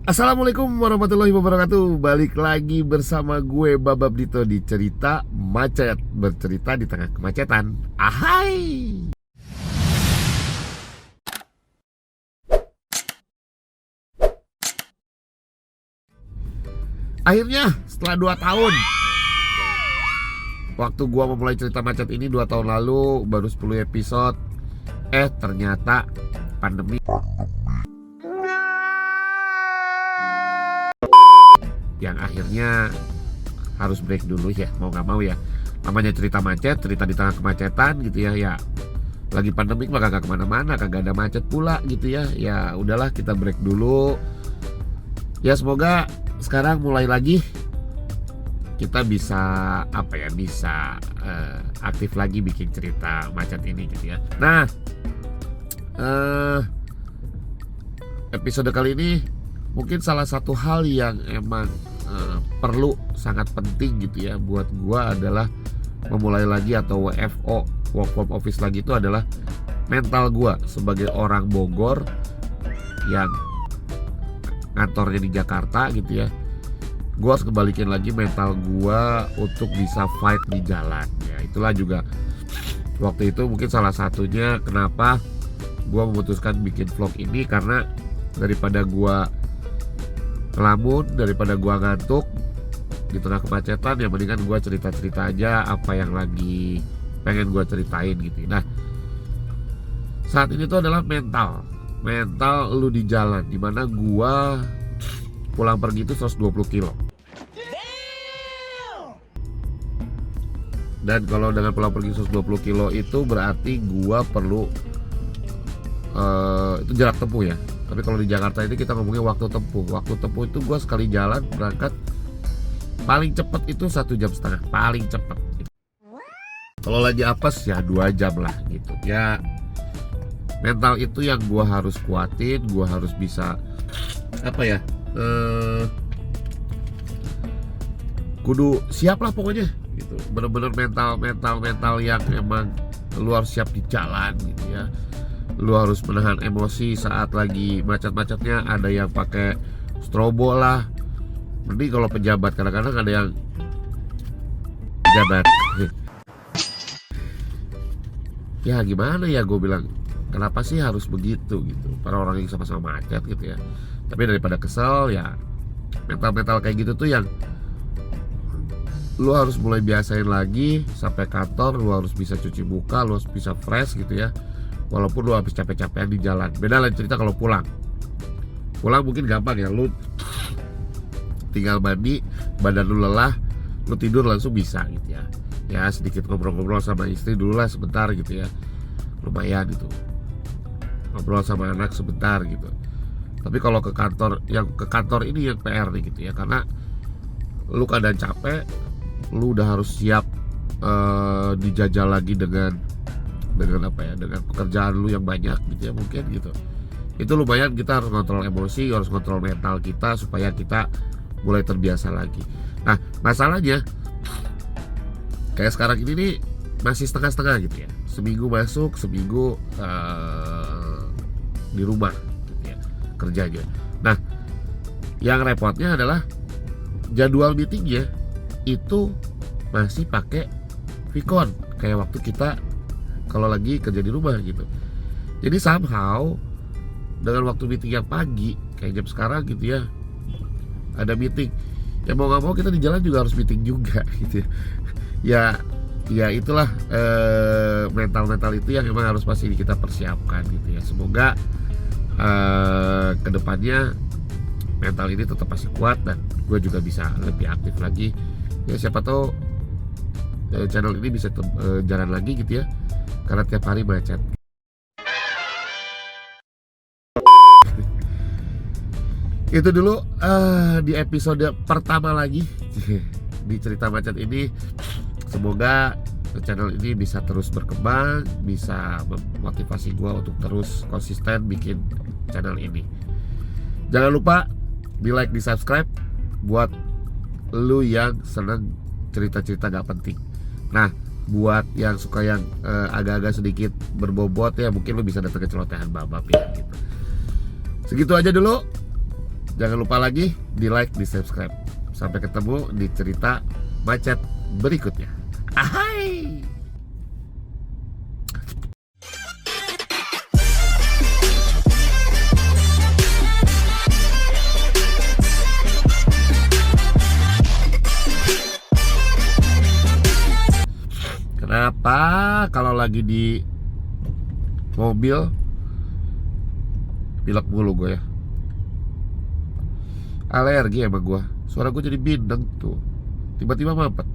Assalamualaikum warahmatullahi wabarakatuh. Balik lagi bersama gue Babab Dito di Cerita Macet. Bercerita di tengah kemacetan. Ahai. Akhirnya setelah 2 tahun, waktu gue memulai cerita macet ini 2 tahun lalu, baru 10 episode. Ternyata pandemi yang akhirnya harus break dulu ya, mau gak mau ya. Namanya cerita macet, cerita di tengah kemacetan gitu ya. Ya lagi pandemik mah kagak kemana-mana, kagak ada macet pula gitu ya. Ya udahlah, kita break dulu. Ya semoga sekarang mulai lagi kita bisa bisa aktif lagi bikin cerita macet ini gitu ya. Nah, episode kali ini mungkin salah satu hal yang emang perlu, sangat penting gitu ya buat gua adalah memulai lagi atau WFO, work from office lagi, itu adalah mental gua sebagai orang Bogor yang kantornya di Jakarta gitu ya. Gua harus kebalikin lagi mental gua untuk bisa fight di jalan ya. Itulah juga waktu itu mungkin salah satunya kenapa gua memutuskan bikin vlog ini, karena daripada gua ngelamun, daripada gua ngantuk di tengah kemacetan, ya mendingan gua cerita-cerita aja apa yang lagi pengen gua ceritain gitu. Nah, saat ini tuh adalah mental lu di jalan, dimana gua pulang pergi itu 120 kilo. Dan kalau dengan pulang pergi 120 kilo itu berarti gua perlu itu jarak tempuh ya. Tapi kalau di Jakarta ini kita ngomongin waktu tempuh. Waktu tempuh itu gue sekali jalan berangkat paling cepet itu 1,5 jam, paling cepet. Kalau lagi apes ya 2 jam lah gitu. Ya mental itu yang gue harus kuatin, gue harus bisa kudu siap lah pokoknya gitu. Bener-bener mental yang emang lu harus siap di jalan gitu ya. Lu harus menahan emosi saat lagi macet-macetnya. Ada yang pakai strobo lah. Mending kalau pejabat, kadang-kadang ada yang pejabat ya gimana ya, gue bilang kenapa sih harus begitu gitu, para orang yang sama-sama macet gitu ya. Tapi daripada kesel ya, mental kayak gitu tuh yang lu harus mulai biasain lagi. Sampai kantor lu harus bisa cuci muka, lu harus bisa fresh gitu ya, walaupun lu habis capek-capekan di jalan. Beda lain cerita kalau pulang mungkin gampang ya, lu tinggal mandi, badan lu lelah, lu tidur langsung bisa gitu ya. Ya sedikit ngobrol-ngobrol sama istri dulu lah sebentar gitu ya, lumayan gitu, ngobrol sama anak sebentar gitu. Tapi kalau ke kantor ini yang PR nih gitu ya, karena lu kadang capek, lu udah harus siap dijajal lagi dengan pekerjaan lu yang banyak gitu ya mungkin gitu. Itu lumayan kita harus kontrol emosi, harus kontrol mental kita supaya kita mulai terbiasa lagi. Nah, masalahnya kayak sekarang ini nih masih setengah-setengah gitu ya. Seminggu masuk, seminggu di rumah gitu ya kerjanya. Nah, yang repotnya adalah jadwal meetingnya itu masih pakai Vicon kayak waktu kita kalau lagi kerja di rumah gitu. Jadi somehow dengan waktu meeting yang pagi kayak jam sekarang gitu ya, ada meeting, ya mau gak mau kita di jalan juga harus meeting juga gitu ya. Ya itulah mental itu yang memang harus pasti kita persiapkan gitu ya. Semoga kedepannya mental ini tetap masih kuat dan gue juga bisa lebih aktif lagi ya. Siapa tahu channel ini bisa jalan lagi gitu ya, karena tiap hari macet. Itu dulu di episode pertama lagi di cerita macet ini. Semoga channel ini bisa terus berkembang, bisa memotivasi gue untuk terus konsisten bikin channel ini. Jangan lupa di like, di subscribe buat lu yang seneng cerita-cerita gak penting. Nah, buat yang suka yang agak-agak sedikit berbobot ya, mungkin lu bisa datang ke celotehan Babab ya gitu. Segitu aja dulu. Jangan lupa lagi di like, di subscribe. Sampai ketemu di cerita macet berikutnya. Ahai. Kenapa kalau lagi di mobil pilek mulu gue ya? Alergi emang gue. Suara gue jadi bindeng tuh. Tiba-tiba mampet.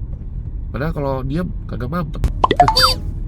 Padahal kalau diam kagak mampet.